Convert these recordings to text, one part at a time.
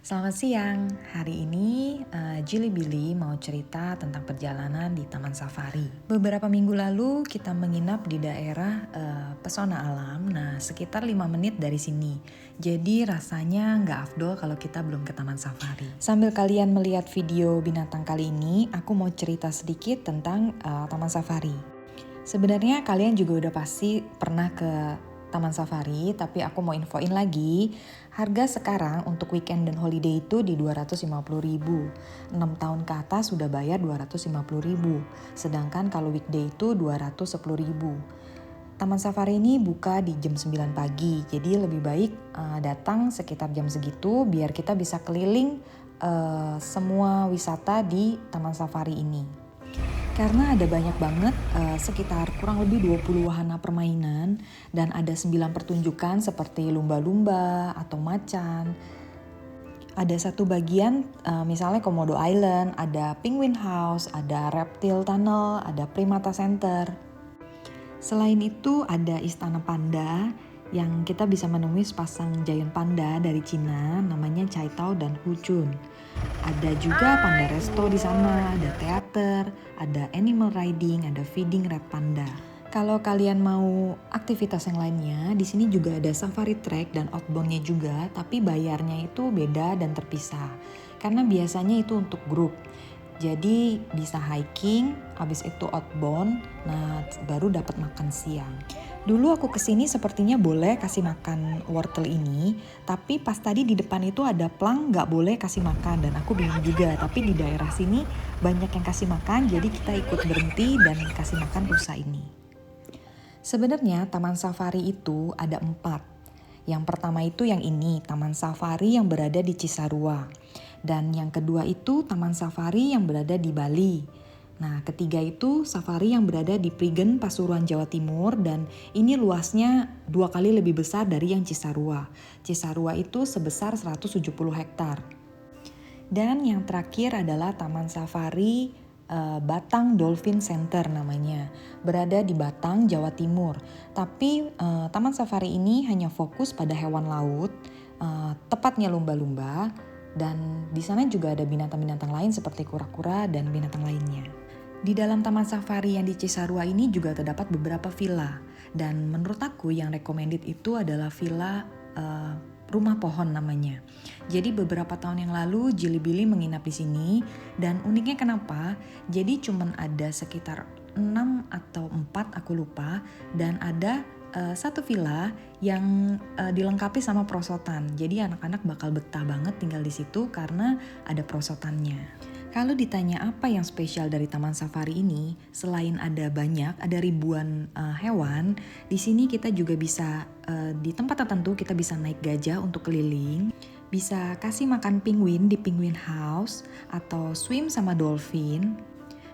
Selamat siang, hari ini Jili Billy mau cerita tentang perjalanan di Taman Safari. Beberapa minggu lalu kita menginap di daerah pesona alam, nah sekitar 5 menit dari sini. Jadi rasanya nggak afdol kalau kita belum ke Taman Safari. Sambil kalian melihat video binatang kali ini, aku mau cerita sedikit tentang Taman Safari. Sebenarnya kalian juga udah pasti pernah ke Taman Safari, tapi aku mau infoin lagi, harga sekarang untuk weekend dan holiday itu di 250.000. 6 tahun ke atas sudah bayar 250.000. Sedangkan kalau weekday itu 210.000. Taman Safari ini buka di jam 9 pagi, jadi lebih baik datang sekitar jam segitu biar kita bisa keliling semua wisata di Taman Safari ini. Karena ada banyak banget, sekitar kurang lebih 20 wahana permainan dan ada 9 pertunjukan seperti lumba-lumba atau macan. Ada satu bagian misalnya Komodo Island, ada Penguin House, ada Reptile Tunnel, ada Primata Center. Selain itu ada Istana Panda yang kita bisa menemui sepasang giant panda dari Cina namanya Cai Tao dan Hu Chun. Ada juga panda resto di sana, ada teater, ada animal riding, ada feeding red panda. Kalau kalian mau aktivitas yang lainnya, di sini juga ada safari track dan outboundnya juga, tapi bayarnya itu beda dan terpisah. Karena biasanya itu untuk grup. Jadi bisa hiking, habis itu outbound, nah baru dapat makan siang. Dulu aku kesini sepertinya boleh kasih makan wortel ini, tapi pas tadi di depan itu ada plang nggak boleh kasih makan dan aku bingung juga. Tapi di daerah sini banyak yang kasih makan, jadi kita ikut berhenti dan kasih makan rusa ini. Sebenarnya Taman Safari itu ada 4. Yang pertama itu yang ini, Taman Safari yang berada di Cisarua. Dan yang kedua itu Taman Safari yang berada di Bali. Nah, ketiga itu safari yang berada di Prigen, Pasuruan, Jawa Timur, dan ini luasnya 2 kali lebih besar dari yang Cisarua. Cisarua itu sebesar 170 hektar. Dan yang terakhir adalah Taman Safari Batang Dolphin Center namanya. Berada di Batang, Jawa Timur. Tapi Taman Safari ini hanya fokus pada hewan laut, tepatnya lumba-lumba, dan di sana juga ada binatang-binatang lain seperti kura-kura dan binatang lainnya. Di dalam Taman Safari yang di Cisarua ini juga terdapat beberapa villa. Dan menurut aku yang recommended itu adalah villa Rumah Pohon namanya. Jadi beberapa tahun yang lalu Jili Billy menginap di sini dan uniknya kenapa? Jadi cuman ada sekitar 6 atau 4 aku lupa dan ada satu villa yang dilengkapi sama perosotan. Jadi anak-anak bakal betah banget tinggal di situ karena ada perosotannya. Kalau ditanya apa yang spesial dari Taman Safari ini, selain ada ribuan hewan, di sini kita juga bisa di tempat tertentu kita bisa naik gajah untuk keliling, bisa kasih makan penguin di Penguin House atau swim sama dolphin,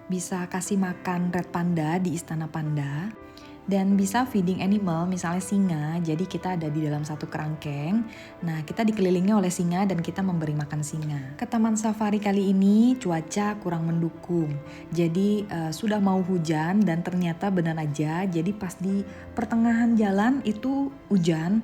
bisa kasih makan red panda di Istana Panda, dan bisa feeding animal misalnya singa, jadi kita ada di dalam satu kerangkeng. Nah kita dikelilingi oleh singa dan kita memberi makan singa. Ke Taman Safari kali ini cuaca kurang mendukung, jadi sudah mau hujan dan ternyata benar aja, jadi pas di pertengahan jalan itu hujan.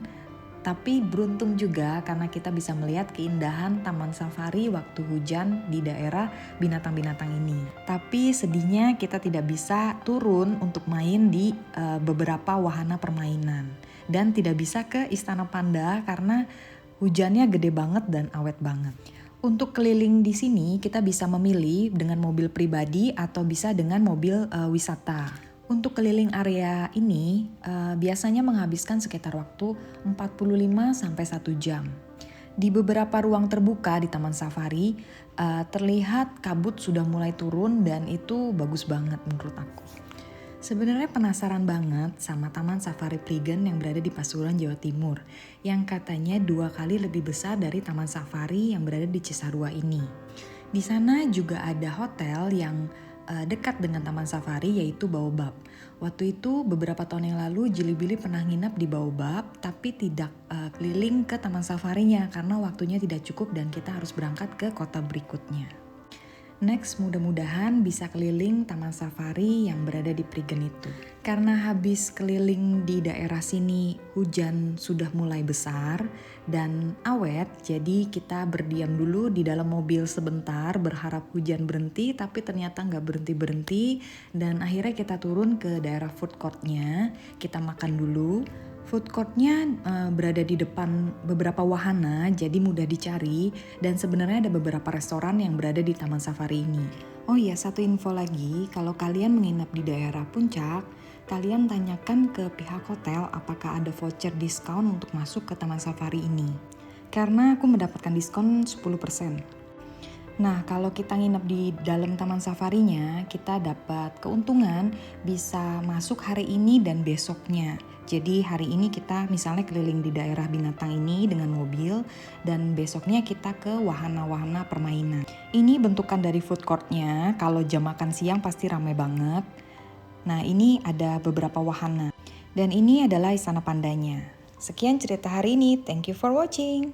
Tapi beruntung juga karena kita bisa melihat keindahan Taman Safari waktu hujan di daerah binatang-binatang ini. Tapi sedihnya kita tidak bisa turun untuk main di beberapa wahana permainan. Dan tidak bisa ke Istana Panda karena hujannya gede banget dan awet banget. Untuk keliling di sini kita bisa memilih dengan mobil pribadi atau bisa dengan mobil wisata. Untuk keliling area ini biasanya menghabiskan sekitar waktu 45 sampai 1 jam. Di beberapa ruang terbuka di Taman Safari terlihat kabut sudah mulai turun dan itu bagus banget menurut aku. Sebenarnya penasaran banget sama Taman Safari Prigen yang berada di Pasuruan, Jawa Timur, yang katanya 2 kali lebih besar dari Taman Safari yang berada di Cisarua ini. Di sana juga ada hotel yang dekat dengan Taman Safari yaitu Baobab. Waktu itu beberapa tahun yang lalu Jili Billy pernah nginap di Baobab tapi tidak keliling ke Taman Safarinya karena waktunya tidak cukup dan kita harus berangkat ke kota berikutnya. Next, mudah-mudahan bisa keliling Taman Safari yang berada di Prigen itu. Karena habis keliling di daerah sini hujan sudah mulai besar dan awet, jadi kita berdiam dulu di dalam mobil sebentar berharap hujan berhenti, tapi ternyata nggak berhenti-berhenti dan akhirnya kita turun ke daerah food court-nya, kita makan dulu. Food court-nya berada di depan beberapa wahana, jadi mudah dicari dan sebenarnya ada beberapa restoran yang berada di Taman Safari ini. Oh iya, satu info lagi, kalau kalian menginap di daerah Puncak, kalian tanyakan ke pihak hotel apakah ada voucher diskon untuk masuk ke Taman Safari ini. Karena aku mendapatkan diskon 10%. Nah, kalau kita nginep di dalam Taman Safarinya, kita dapat keuntungan bisa masuk hari ini dan besoknya. Jadi hari ini kita misalnya keliling di daerah binatang ini dengan mobil dan besoknya kita ke wahana-wahana permainan. Ini bentukan dari food court-nya, kalau jam makan siang pasti ramai banget. Nah, ini ada beberapa wahana dan ini adalah Istana Pandanya. Sekian cerita hari ini, thank you for watching.